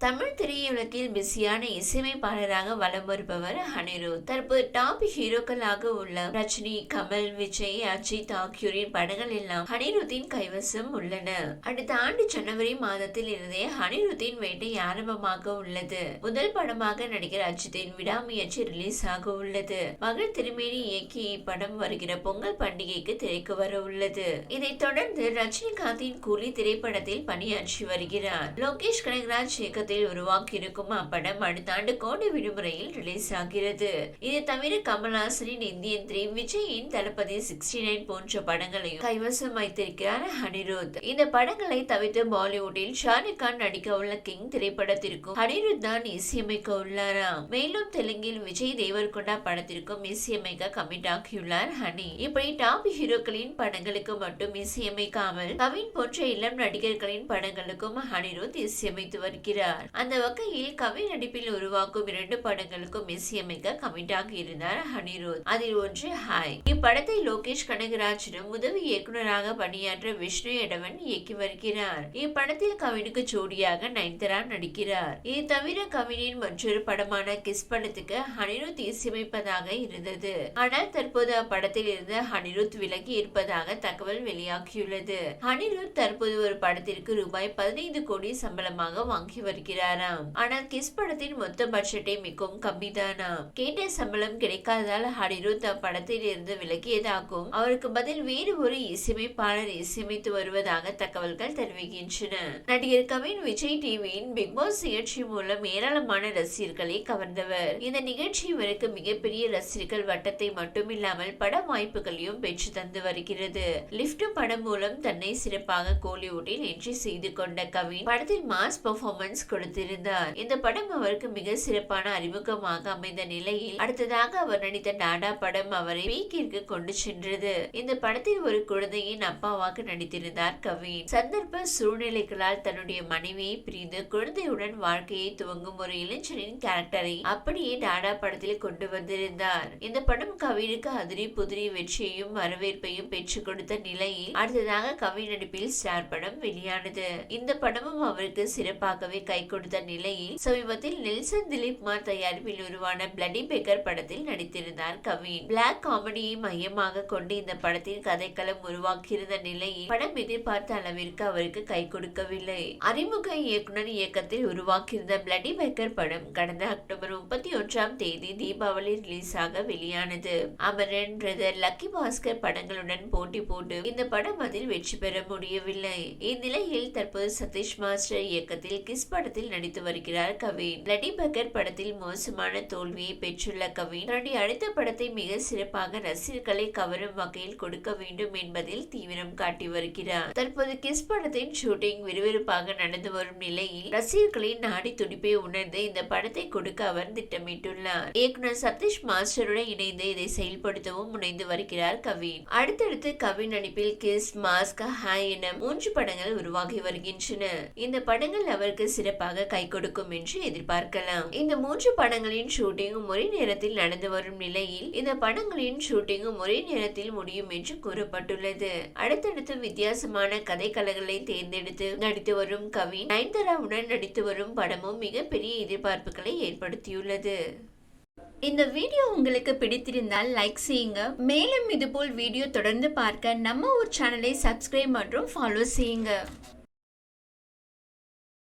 தமிழ் திரையுலகில் பிஸியான இசையமைப்பாளராக வலம் வருபவர் அனிருத். தற்போது டாப் ஹீரோக்களாக உள்ள ரஜினி, கமல், விஜய், அஜித் ஆகியோரின் படங்கள் எல்லாம் அனிருத்தின் கைவசம் உள்ளன. அடுத்த ஆண்டு ஜனவரி மாதத்தில் இருந்தே அனிருத்தின் வேட்டை ஆரம்பமாக உள்ளது. முதல் படமாக நடிகர் அஜித்தின் விடாமுயற்சி ரிலீஸ் ஆக உள்ளது. மகள் திருமேனி இயக்கிய இப்படம் வருகிற பொங்கல் பண்டிகைக்கு திரைக்கு வர உள்ளது. இதைத் தொடர்ந்து ரஜினிகாந்தின் கூலி திரைப்படத்தில் பணியாற்றி வருகிறார். லோகேஷ் கனகராஜ் இயக்கத்தில் உருவாக்கி இருக்கும் அப்படம் அடுத்த ஆண்டு கோடை விடுமுறையில் ரிலீஸ் ஆகிறது. இது தவிர கமல்ஹாசனின் இந்தியன் 3, விஜயின் தளபதி 69 போன்ற படங்களையும் கைவசம் வைத்திருக்கிறார் அனிருத். இந்த படங்களை தவிர்த்து பாலிவுட்டில் ஷாருக் கான் நடிக்க உள்ள கிங் திரைப்படத்திற்கும் அனிருத் தான் இசையமைக்க உள்ளாராம். மேலும் தெலுங்கில் விஜய் தேவர்கொண்டா படத்திற்கும் இசையமைக்க கமிட் ஆகியுள்ளார் ஹனி. இப்படி டாப் ஹீரோக்களின் படங்களுக்கு மட்டும் இசையமைக்காமல் கவின் போன்ற இளம் நடிகர்களின் படங்களுக்கும் அனிருத் இசையமைத்து வருகிறார். அந்த வகையில் கவின் நடிப்பில் உருவாக்கும் 2 படங்களுக்கும் இசையமைக்க கமிட் ஆகி இருந்தார் அனிருத். அதில் ஒன்று ஹாய். இப்படத்தை லோகேஷ் கனகராஜிடம் உதவி இயக்குநராக பணியாற்ற விஷ்ணு எடவன் இயக்கி வருகிறார். இப்படத்தில் கவினுக்கு ஜோடியாக நயன்தாரா நடிக்கிறார். இது தவிர கவினின் மற்றொரு படமான கிஸ் படத்துக்கு அனிருத் இசையமைப்பதாக இருந்தது. ஆனால் தற்போது அப்படத்தில் இருந்து அனிருத் விலகி இருப்பதாக தகவல் வெளியாகியுள்ளது. அனிருத் தற்போது ஒரு படத்திற்கு ரூபாய் 15 கோடி சம்பளமாக வாங்கி வருகிறாராம். ஆனால் கிஸ் படத்தின் மொத்த பட்ஜெட்டை மிகவும் கம்மிதானாம். கேட்ட சம்பளம் கிடைக்காததால் அனிருத் அப்படத்தில் இருந்து விலகியதாகவும் அவருக்கு பதில் வேறு ஒரு இசையமைப்பாளர் இசையமைத்து வருவதாக தகவல்கள் தெரிவிக்கின்றன. நடிகர் கவின் விஜய் டிவியின் பிக் பாஸ் நிகழ்ச்சி மூலம் ஏராளமான ரசிகர்களை கவர்ந்தவர். இந்த நிகழ்ச்சி இவருக்கு மிகப்பெரிய ரசிகர்கள் வட்டத்தை மட்டுமில்லாமல் பட வாய்ப்புகளையும் பெற்று தந்து வருகிறது. லிப்ட் படம் மூலம் தன்னை சிறப்பாக கோலிவுட்டில் என்ட்ரி செய்து கொண்ட கவின் படத்தில் மாஸ் பெர்ஃபார்மன்ஸ் கொடுத்திருந்தார். இந்த படம் அவருக்கு மிக சிறப்பான அறிமுகமாக அமைந்த நிலையில் அடுத்ததாக அவர் நடித்த டாடா படம் அவரை பீக்கிற்கு கொண்டு சென்றது. இந்த படத்தில் ஒரு குழந்தையின் அப்பாவாக நடித்திருந்தார் கவின். சந்தர்ப்ப சூழ்நிலைகளால் தன்னுடைய மனைவியை பிரிந்து குழந்தையுடன் வாழ்க்கையை துவங்கும் ஒரு இளைஞனின் கேரக்டரை அப்படியே டாடா படத்தில் கொண்டு வந்திருந்தார். இந்த படம் கவினுக்கு அதிரி புதிரி வெற்றியையும் வரவேற்பையும் பெற்றுக் கொடுத்த நிலையில் அடுத்ததாக கவின் நடிப்பில் ஸ்டார் படம் வெளியானது. இந்த படமும் அவருக்கு சிறப்பாகவே கை கொடுத்த நிலையில் சமீபத்தில் நெல்சன் திலீப்குமார் தயாரிப்பில் உருவான பிளடி பேக்கர் படத்தில் நடித்திருந்தார் கவின். பிளாக் காமெடியை மையமாக கொண்டு இந்த படத்தின் கதைக்களம் உருவாக்கியிருந்த நிலையில் படம் எதிர்பார்த்த அளவிற்கு அவருக்கு கை கொடுக்கவில்லை. அறிமுக இயக்குனர் இயக்கத்தில் உருவாக்கியிருந்த பிளடி பேக்கர் படம் கடந்த அக்டோபர் 31ஆம் தேதி தீபாவளி ரிலீஸ் ஆக வெளியானது. அமரன், பிரதர், லக்கி பாஸ்கர் படங்களுடன் போட்டி போட்டு இந்த படம் அதில் வெற்றி பெற முடியவில்லை. இந்நிலையில் தற்போது சதீஷ் மாஸ்டர் இயக்கத்தில் கிஸ் படத்தில் நடித்து வருகிறார் கவின். பிளடி பேக்கர் படத்தில் மோசமான தோல்வியை பெற்றுள்ள கவின் தன்னுடைய அடுத்த படத்தை மிக சிறப்பாக ரசிகர்களை கவரும் வகையில் கொடுக்க வேண்டும் என்பதில் தீவிரம் காட்டி வருகிறார். தற்போது கிஸ் படத்தின் ஷூட்டிங் விறுவிறுப்பாக நடந்து வரும் நிலையில் ரசிகர்களின் நாடி துடிப்பை உணர்ந்து இந்த படத்தை கொடுக்க அவர் திட்டமிட்டுள்ளார். இயக்குனர் சதீஷ் மாஸ்டருடன் இணைந்து இதை செயல்படுத்தவும் முனைந்து வருகிறார் கவின். அடுத்தடுத்து கவின் நடிப்பில் கிஸ், மாஸ்க், ஹாய் என 3 படங்கள் உருவாகி வருகின்றன. இந்த படங்கள் அவருக்கு சிறப்பாக கை கொடுக்கும் என்று எதிர்பார்க்கலாம். இந்த 3 படங்களின் ஷூட்டிங்கும் ஒரே நேரத்தில் நடந்து வரும் நிலையில் இந்த படங்களின் ஷூட்டிங்கும் ஒரே நேரத்தில் முடியும் என்று கூறப்பட்டுள்ளது. அடுத்தடுத்து வித்தியாசமான கதைக்களங்களை தேர்ந்தெடுத்து நடித்து வரும் கவின் நயன்தாராவுடன் நடித்து வரும் படமும் மிகப்பெரிய எதிர்பார்ப்புகளை ஏற்படுத்தியுள்ளது. இந்த வீடியோ உங்களுக்கு பிடித்திருந்தால் லைக் செய்யுங்க. மேலும் இதுபோல் வீடியோ தொடர்ந்து பார்க்க நம்ம ஒரு சேனலை சப்ஸ்கிரைப் மற்றும் ஃபாலோ செய்யுங்க.